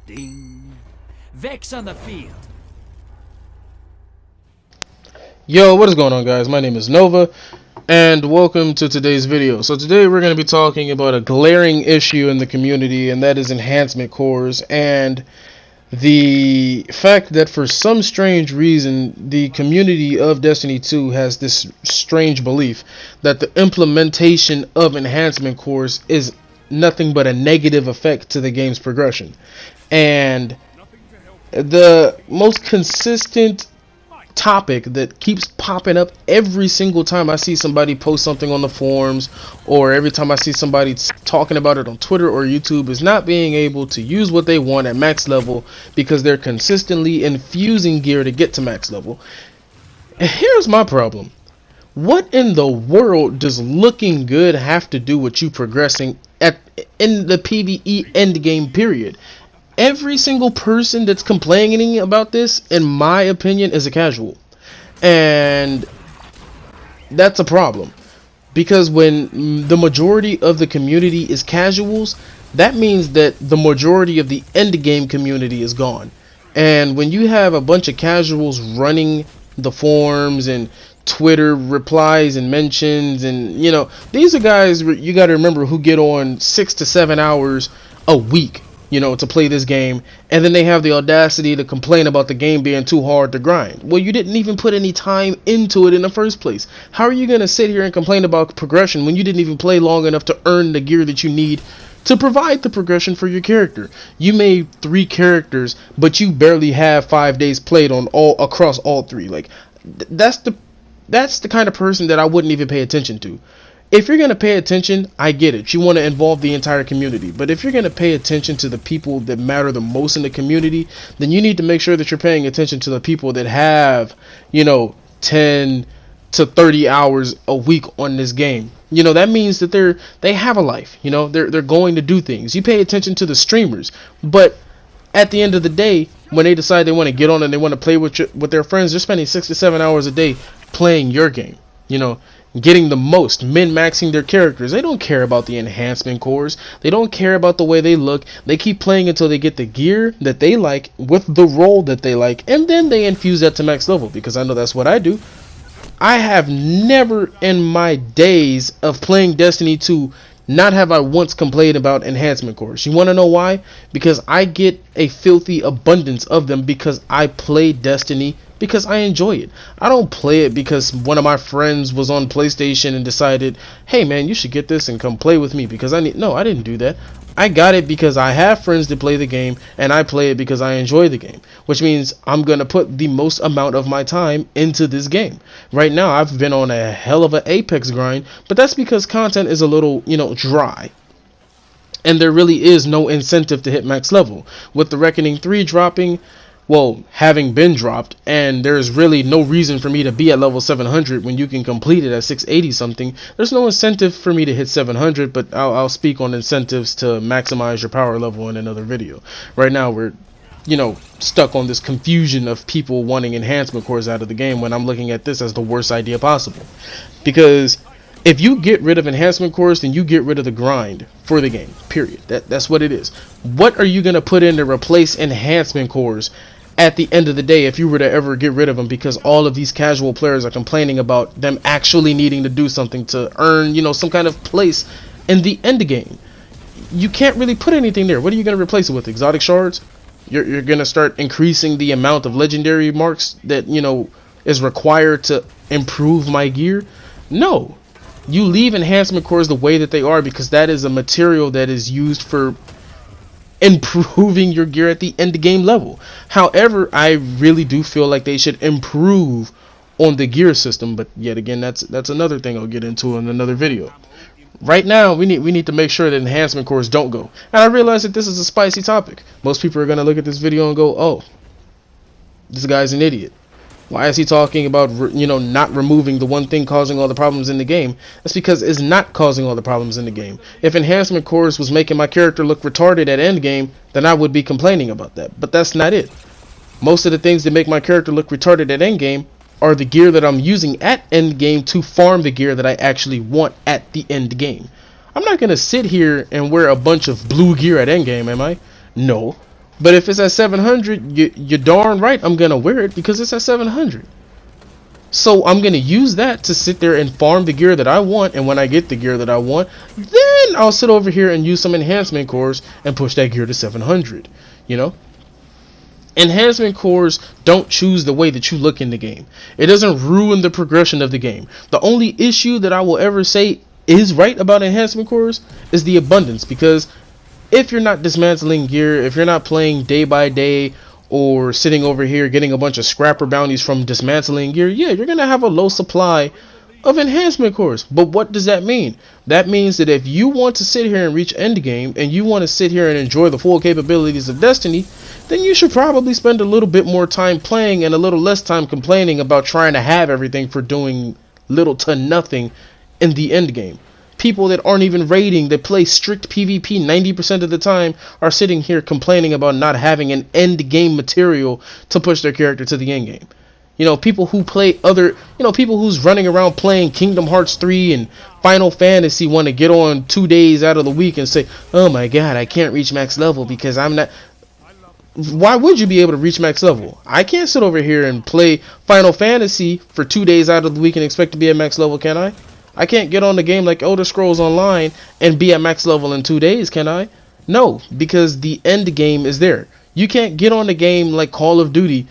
Ding. Vex on the field. Yo, what is going on, guys? My name is Nova, and welcome to today's video. So today we're going to be talking about a glaring issue in the community, and that is enhancement cores, and the fact that for some strange reason the community of Destiny 2 has this strange belief that the implementation of enhancement cores is nothing but a negative effect to the game's progression. And the most consistent topic that keeps popping up every single time I see somebody post something on the forums, or every time I see somebody talking about it on Twitter or YouTube, is not being able to use what they want at max level because they're consistently infusing gear to get to max level. And here's my problem. What in the world does looking good have to do with you progressing in the PvE endgame period? Every single person that's complaining about this, in my opinion, is a casual. And that's a problem. Because when the majority of the community is casuals, that means that the majority of the endgame community is gone. And when you have a bunch of casuals running the forums and Twitter replies and mentions, and these are guys you got to remember who get on 6 to 7 hours a week to play this game, and then they have the audacity to complain about the game being too hard to grind. Well, you didn't even put any time into it in the first place. How are you going to sit here and complain about progression when you didn't even play long enough to earn the gear that you need to provide the progression for your character? You made 3 characters, but you barely have 5 days played on across all 3. Like, that's the kind of person that I wouldn't even pay attention to. If you're going to pay attention, I get it. You want to involve the entire community. But if you're going to pay attention to the people that matter the most in the community, then you need to make sure that you're paying attention to the people that have, 10 to 30 hours a week on this game. That means that they have a life. They're going to do things. You pay attention to the streamers. But at the end of the day, when they decide they want to get on and they want to play with their friends, they're spending 6 to 7 hours a day playing your game. Getting the most, min-maxing their characters. They don't care about the enhancement cores. They don't care about the way they look. They keep playing until they get the gear that they like with the role that they like, and then they infuse that to max level, because I know that's what I do. I have never in my days of playing Destiny 2 not have I once complained about enhancement cores. You want to know why? Because I get a filthy abundance of them because I play Destiny because I enjoy it. I don't play it because one of my friends was on PlayStation and decided, hey man, you should get this and come play with me because no, I didn't do that. I got it because I have friends that play the game, and I play it because I enjoy the game, which means I'm gonna put the most amount of my time into this game. Right now I've been on a hell of an Apex grind, but that's because content is a little dry, and there really is no incentive to hit max level. With the Reckoning 3 dropping, well, having been dropped, and there's really no reason for me to be at level 700 when you can complete it at 680 something. There's no incentive for me to hit 700, but I'll speak on incentives to maximize your power level in another video. Right now we're stuck on this confusion of people wanting enhancement cores out of the game, when I'm looking at this as the worst idea possible. Because if you get rid of enhancement cores, then you get rid of the grind for the game, period. That's what it is. What are you going to put in to replace enhancement cores at the end of the day if you were to ever get rid of them? Because all of these casual players are complaining about them actually needing to do something to earn some kind of place in the end game. You can't really put anything there. What are you going to replace it with? Exotic shards? You're going to start increasing the amount of legendary marks that is required to improve my gear? No. You leave enhancement cores the way that they are because that is a material that is used for improving your gear at the end game level. However, I really do feel like they should improve on the gear system, but yet again, that's another thing I'll get into in another video. Right now, we need to make sure that enhancement cores don't go. And I realize that this is a spicy topic. Most people are going to look at this video and go, oh, this guy's an idiot. Why is he talking about not removing the one thing causing all the problems in the game? That's because it's not causing all the problems in the game. If enhancement cores was making my character look retarded at endgame, then I would be complaining about that. But that's not it. Most of the things that make my character look retarded at endgame are the gear that I'm using at endgame to farm the gear that I actually want at the end game. I'm not going to sit here and wear a bunch of blue gear at endgame, am I? No. But if it's at 700, you're darn right I'm gonna wear it because it's at 700. So I'm gonna use that to sit there and farm the gear that I want, and when I get the gear that I want, then I'll sit over here and use some enhancement cores and push that gear to 700. You know, enhancement cores don't choose the way that you look in the game. It doesn't ruin the progression of the game. The only issue that I will ever say is right about enhancement cores is the abundance, because if you're not dismantling gear, if you're not playing day by day, or sitting over here getting a bunch of scrapper bounties from dismantling gear, yeah, you're gonna have a low supply of enhancement cores. But what does that mean? That means that if you want to sit here and reach endgame, and you want to sit here and enjoy the full capabilities of Destiny, then you should probably spend a little bit more time playing and a little less time complaining about trying to have everything for doing little to nothing in the endgame. People that aren't even raiding, that play strict PvP 90% of the time, are sitting here complaining about not having an end game material to push their character to the end game. You know, people who play other, people who's running around playing Kingdom Hearts 3 and Final Fantasy want to get on 2 days out of the week and say, oh my god, I can't reach max level because I'm not. Why would you be able to reach max level? I can't sit over here and play Final Fantasy for 2 days out of the week and expect to be at max level, can I? I can't get on the game like Elder Scrolls Online and be at max level in 2 days, can I? No, because the end game is there. You can't get on the game like Call of Duty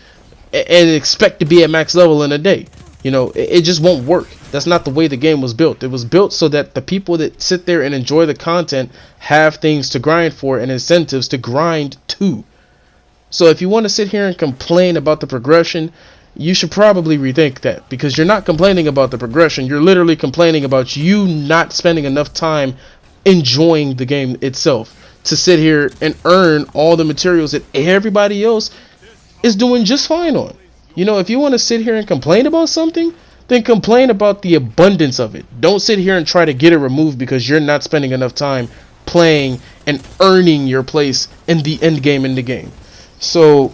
and expect to be at max level in a day. You know, it just won't work. That's not the way the game was built. It was built so that the people that sit there and enjoy the content have things to grind for and incentives to grind to. So if you want to sit here and complain about the progression, you should probably rethink that, because you're not complaining about the progression. You're literally complaining about you not spending enough time enjoying the game itself to sit here and earn all the materials that everybody else is doing just fine on. You know, if you want to sit here and complain about something, then complain about the abundance of it. Don't sit here and try to get it removed because you're not spending enough time playing and earning your place in the end game in the game. So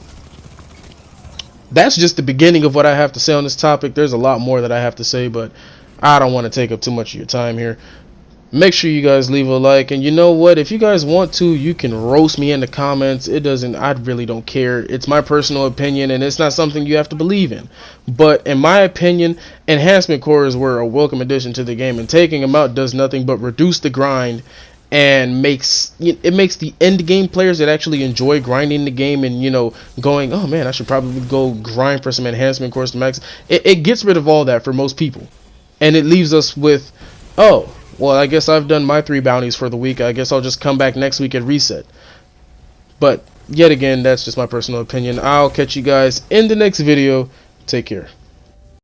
that's just the beginning of what I have to say on this topic. There's a lot more that I have to say, but I don't want to take up too much of your time here. Make sure you guys leave a like, and you know what, if you guys want to, you can roast me in the comments. I really don't care. It's my personal opinion, and it's not something you have to believe in. But in my opinion, enhancement cores were a welcome addition to the game, and taking them out does nothing but reduce the grind and makes the end game players that actually enjoy grinding the game and going, oh man, I should probably go grind for some enhancement cores to max. It gets rid of all that for most people, and it leaves us with, oh well, I guess I've done my 3 bounties for the week. I guess I'll just come back next week and reset. But yet again, that's just my personal opinion. I'll catch you guys in the next video. Take care.